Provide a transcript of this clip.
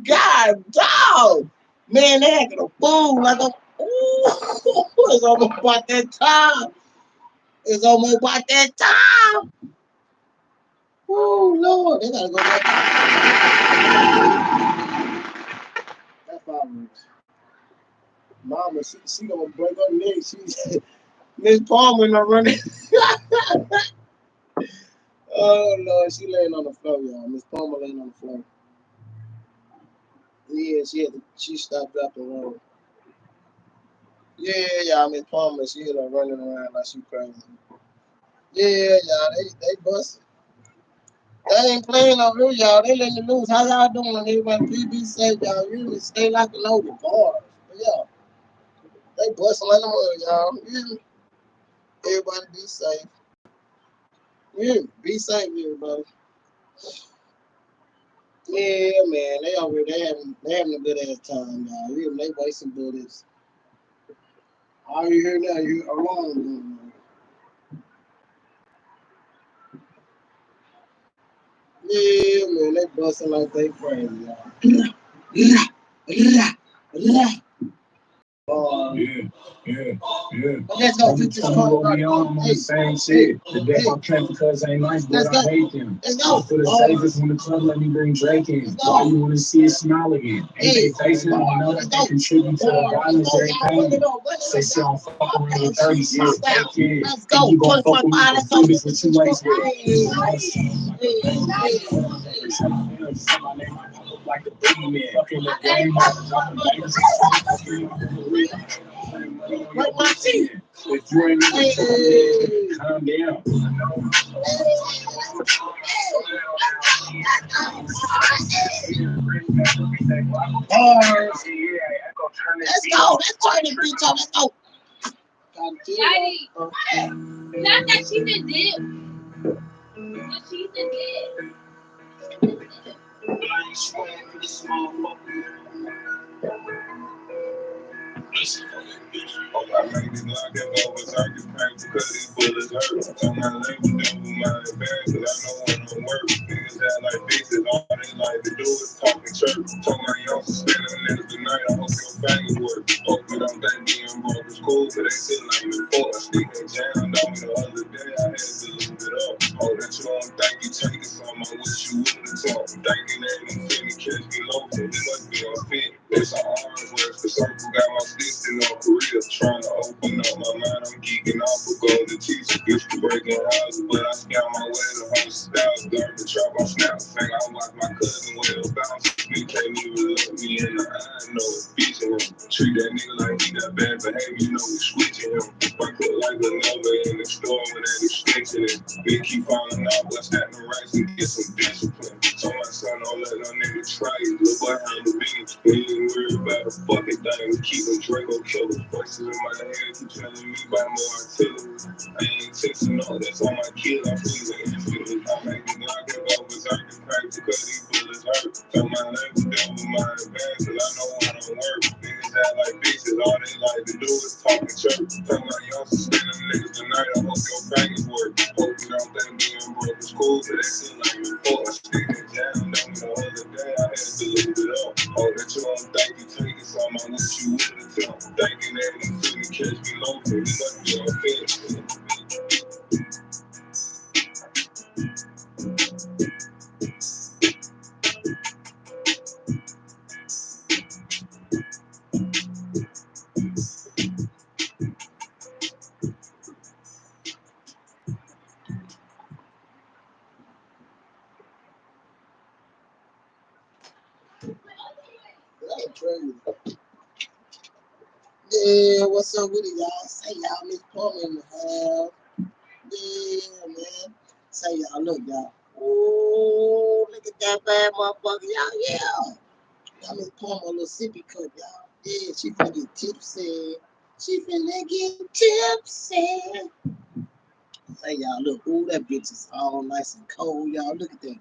God, dog. Man, they acting a fool. Like, it's almost about that time. It's almost about that time. Oh, Lord. They got to go back. That's my mama, she gonna break her neck. She Miss Palmer not running. Oh Lord, she laying on the floor, y'all. Miss Palmer laying on the floor. Yeah, she stopped up the road. Yeah, y'all, Miss Palmer, she hit her running around like she crazy. Yeah, y'all, they busted. They ain't playing over here, y'all. They letting you lose. How y'all doing? Everybody, please be safe, y'all. You really stay like a loaded bars. But yeah, they busting like the mud, y'all. Yeah. Everybody be safe. Yeah, be safe, everybody. Yeah, man, they over here, they having a good ass time, y'all. You they wasting bullets. All you hear now, you alone. Yeah, man, they busting like they crazy, y'all. Yeah, yeah, yeah. Let's go to this call. I'm on the same shit. The death on track because ain't nice, but I hate them. Let's go. For the savers when the club let me bring Drake in. Why you wanna see it smile again? Ain't they facing one another? They contribute to the violence, every pain. Say she don't fuck around with 30 shit. Let's go. You gon' fuck with me for students with 2 ways with. Like the boogeyman, fucking the game up, dropping babies, Like my teeth. if you ain't calm down. Let's go. Let's turn this bitch up. Let's go. Daddy, not that she did it. But she did Oh, I made it like it over, I can paint because these bullets hurt. Tell my label devil my bad, cause I know when I'm work. Niggas act like bitches, all they like to do is talk in church. Told my young spend them niggas tonight, I hope your fingers work. Hope you don't think being broke is cool, but they still like me for. I stick that jammed on me the other day, I had to lose it up. Oh, that you don't think you taking something, I wish you wouldn't talk. Thinking that you finna catch me low, but it must be unfit. It's an arms race, the circle got my sticks in no career. Trying to open up my mind, I'm geeking off a golden teacher. Used to breaking houses, but I scout my way to home styles. Learn to trap on snap. Think I watch my cousin well bounce. He can't even look me in the eye. I know it's beating him. Treat that nigga like he got bad behavior, you know we switching him. I put like a number in the store when that extension is. They keep falling off, let's have the rights and get some discipline. So my son don't let no nigga try it. Look behind the beans. We ain't worried about a fucking thing. We keep them Draco killers. Voices in my head keep telling me about more artillery. I ain't texting all that's on my kids. I'm freezing instantly. I make it like it go berserk and crack because these bullets hurt. Tell my label devil my advance, cause I know I don't work. Niggas act like bitches, all they like to do is talk in church. Tell my young spend them niggas tonight, I hope your fingers work. Hope you don't think being broke is cool, but they seem like me for. I stick that jam on me the other day, I had to leave it up. Oh, that you don't think you taking something, I wish you would've took. Thinking that you couldn't catch me low, but it must be unfair. That crazy. Yeah, what's up with it, y'all? Say y'all, Miss Palmer in the house. Yeah, man. Say y'all, look, y'all. Oh, look at that bad motherfucker, y'all. Yeah. Y'all Miss Palmer a little sippy cup, y'all. Yeah, she finna get tipsy. She finna get tipsy. Say y'all, look, ooh, that bitch is all nice and cold, y'all. Look at that.